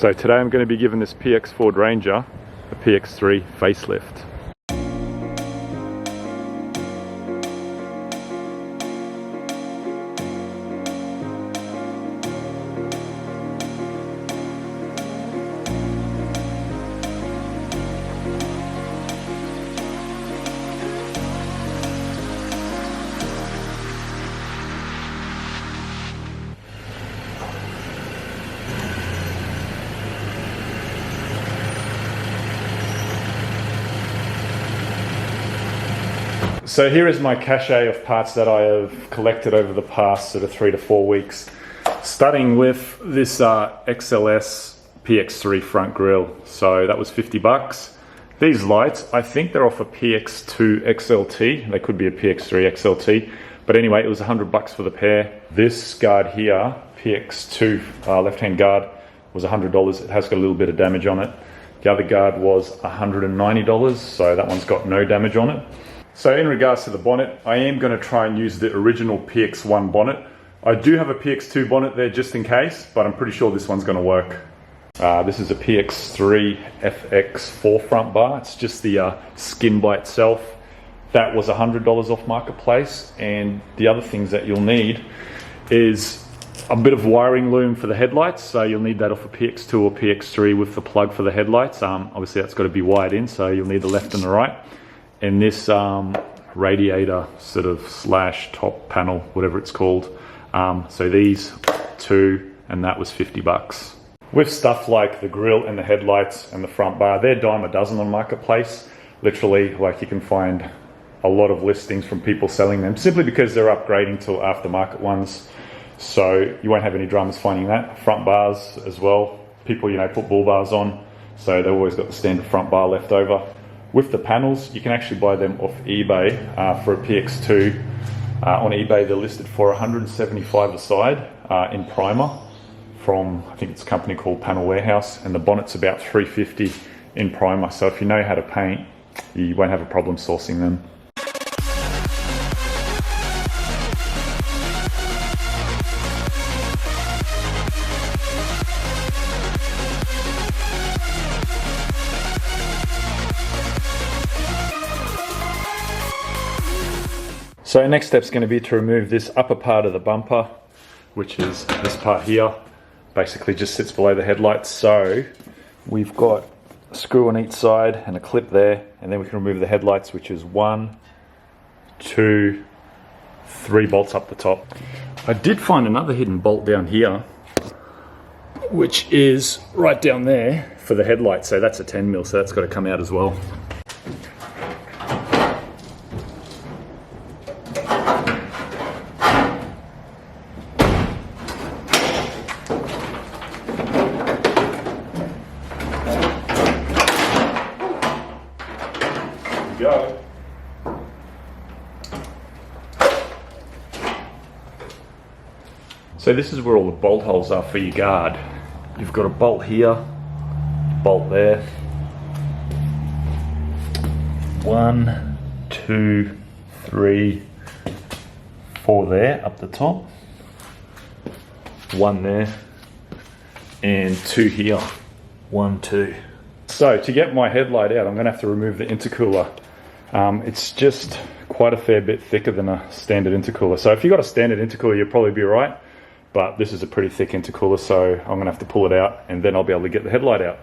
So today I'm going to be giving this PX Ford Ranger a PX3 facelift. So here is my cache of parts that I have collected over the past sort of 3 to 4 weeks. Starting with this XLS PX3 front grille. So that was 50 bucks. These lights, I think they're off a PX2 XLT. They could be a PX3 XLT. But anyway, it was 100 bucks for the pair. This guard here, PX2 left-hand guard, was $100. It has got a little bit of damage on it. The other guard was $190, so that one's got no damage on it. So in regards to the bonnet, I am going to try and use the original PX1 bonnet. I do have a PX2 bonnet there just in case, but I'm pretty sure this one's going to work. This is a PX3 FX4 front bar. It's just the skin by itself. That was $100 off Marketplace. And the other things that you'll need is a bit of wiring loom for the headlights. So you'll need that off a PX2 or PX3 with the plug for the headlights. Obviously that's got to be wired in, so you'll need the left and the right. And this radiator sort of slash top panel, whatever it's called. So these two, and that was 50 bucks. With stuff like the grille and the headlights and the front bar, they're dime a dozen on Marketplace. Literally, like, you can find a lot of listings from people selling them simply because they're upgrading to aftermarket ones. So you won't have any dramas finding that. Front bars as well. People, you know, put bull bars on, so they've always got the standard front bar left over. With the panels, you can actually buy them off eBay for a PX2. On eBay, they're listed for $175 a side in primer from, I think it's a company called Panel Warehouse, and the bonnet's about $350 in primer. So if you know how to paint, you won't have a problem sourcing them. So next step is going to be to remove this upper part of the bumper, which is this part here. Basically just sits below the headlights. So we've got a screw on each side and a clip there, and then we can remove the headlights, which is 1, 2, 3 bolts up the top. I did find another hidden bolt down here, which is right down there for the headlights. So that's a 10 mil, so that's got to come out as well. Go. So this is where all the bolt holes are for your guard. You've got a bolt here, bolt there. 1, 2, 3, 4 there up the top. 1 there, and 2 here. 1, 2. So to get my headlight out, I'm going to have to remove the intercooler. It's just quite a fair bit thicker than a standard intercooler. So if you've got a standard intercooler, you'll probably be right. But this is a pretty thick intercooler, so I'm going to have to pull it out, and then I'll be able to get the headlight out.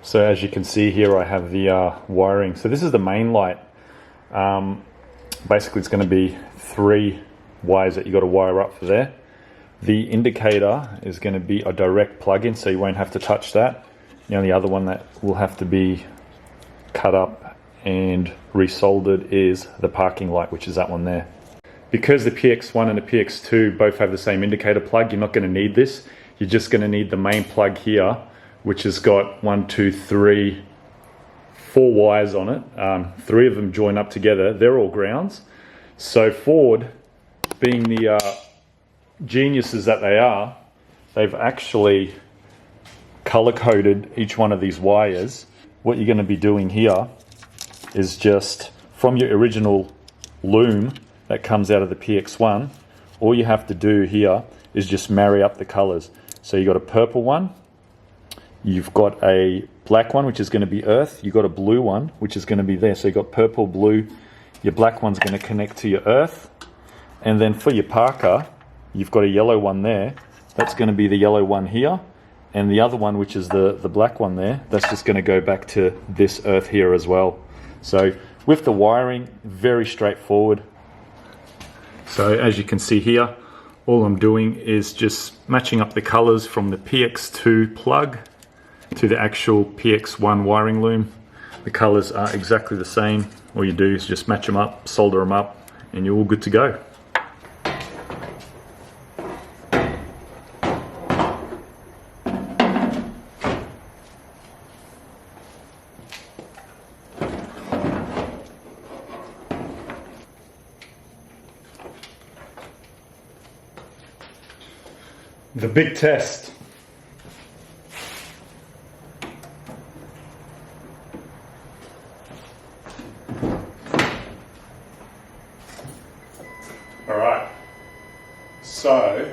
So as you can see here, I have the wiring. So this is the main light. Basically, it's going to be 3 wires that you got to wire up for there. The indicator is going to be a direct plug-in, so you won't have to touch that. The only other one that will have to be cut up and resoldered is the parking light, which is that one there. Because the PX1 and the PX2 both have the same indicator plug, you're not going to need this. You're just going to need the main plug here, which has got 1, 2, 3, 4 wires on it. 3 of them join up together. They're all grounds. So Ford, being the geniuses that they are, they've actually color-coded each one of these wires what you're going to be doing here is just from your original loom that comes out of the PX1, all you have to do here is just marry up the colors. So you got a purple one, you've got a black one which is going to be earth, you've got a blue one which is going to be there. So you've got purple, blue, your black one's going to connect to your earth, and then for your parka you've got a yellow one there, that's going to be the yellow one here, and the other one, which is the black one there, that's just going to go back to this earth here as well. So with the wiring, very straightforward. So as you can see here, all I'm doing is just matching up the colors from the PX2 plug to the actual PX1 wiring loom. The colors are exactly the same. All you do is just match them up, solder them up, and you're all good to go. The big test. All right. So,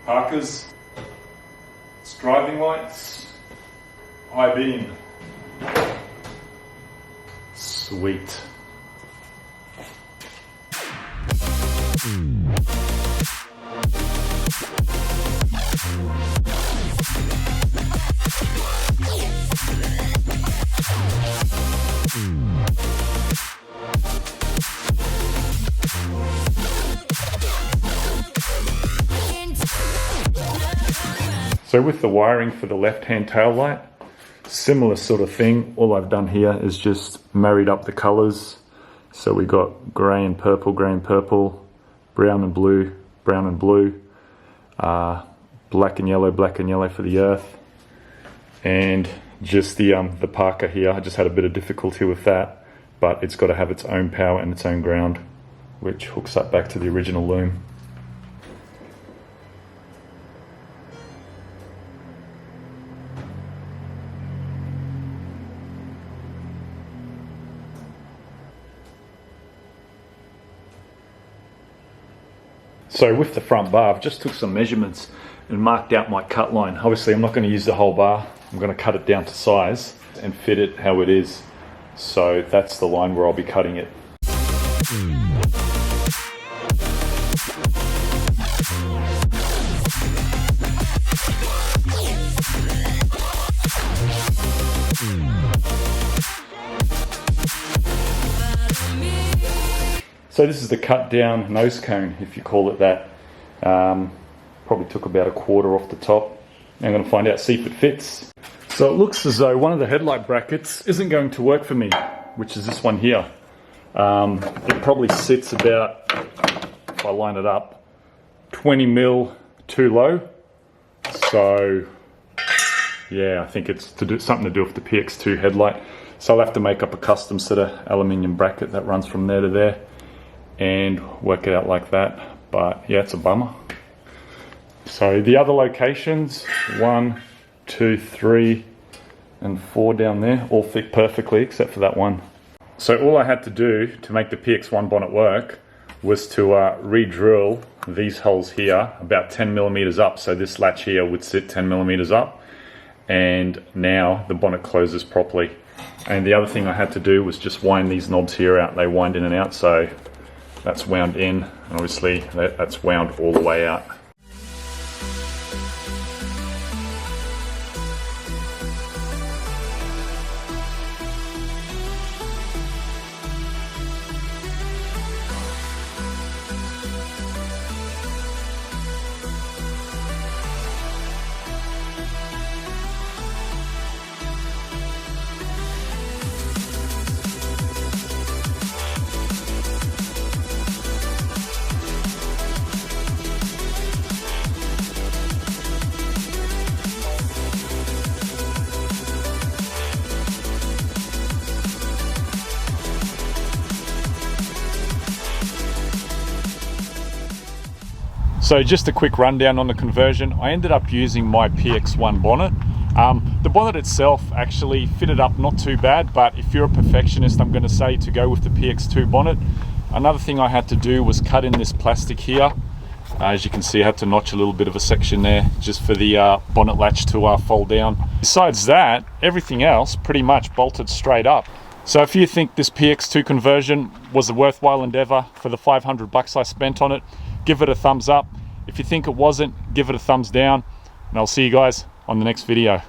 parkas, it's driving lights, high beam. Sweet. So with the wiring for the left-hand tail light, similar sort of thing. All I've done here is just married up the colors. So we got grey and purple, brown and blue, black and yellow for the earth, and just the parka here. I just had a bit of difficulty with that, but it's got to have its own power and its own ground, which hooks up back to the original loom. So with the front bar, I've just took some measurements and marked out my cut line. Obviously I'm not going to use the whole bar, I'm going to cut it down to size and fit it how it is. So that's the line where I'll be cutting it. So this is the cut down nose cone, if you call it that. Probably took about a quarter off the top. I'm going to find out, see if it fits. So it looks as though one of the headlight brackets isn't going to work for me, which is this one here. It probably sits about, if I line it up, 20 mil too low. So yeah, I think it's something to do with the PX2 headlight. So I'll have to make up a custom set of aluminium bracket that runs from there to there and work it out like that. But yeah, it's a bummer. So the other locations, 1, 2, 3 and 4 down there, all fit perfectly except for that one. So all I had to do to make the PX1 bonnet work was to re-drill these holes here about 10 millimeters up. So this latch here would sit 10 millimeters up, and now the bonnet closes properly. And the other thing I had to do was just wind these knobs here out. They wind in and out, so that's wound in, and obviously that's wound all the way out. So just a quick rundown on the conversion. I ended up using my PX1 bonnet The bonnet itself actually fitted up not too bad, but if you're a perfectionist, I'm going to say to go with the PX2 bonnet. Another thing I had to do was cut in this plastic here. As you can see, I had to notch a little bit of a section there just for the bonnet latch to fold down. Besides that, everything else pretty much bolted straight up. So if you think this PX2 conversion was a worthwhile endeavor for the $500 I spent on it, give it a thumbs up. If you think it wasn't, give it a thumbs down, and I'll see you guys on the next video.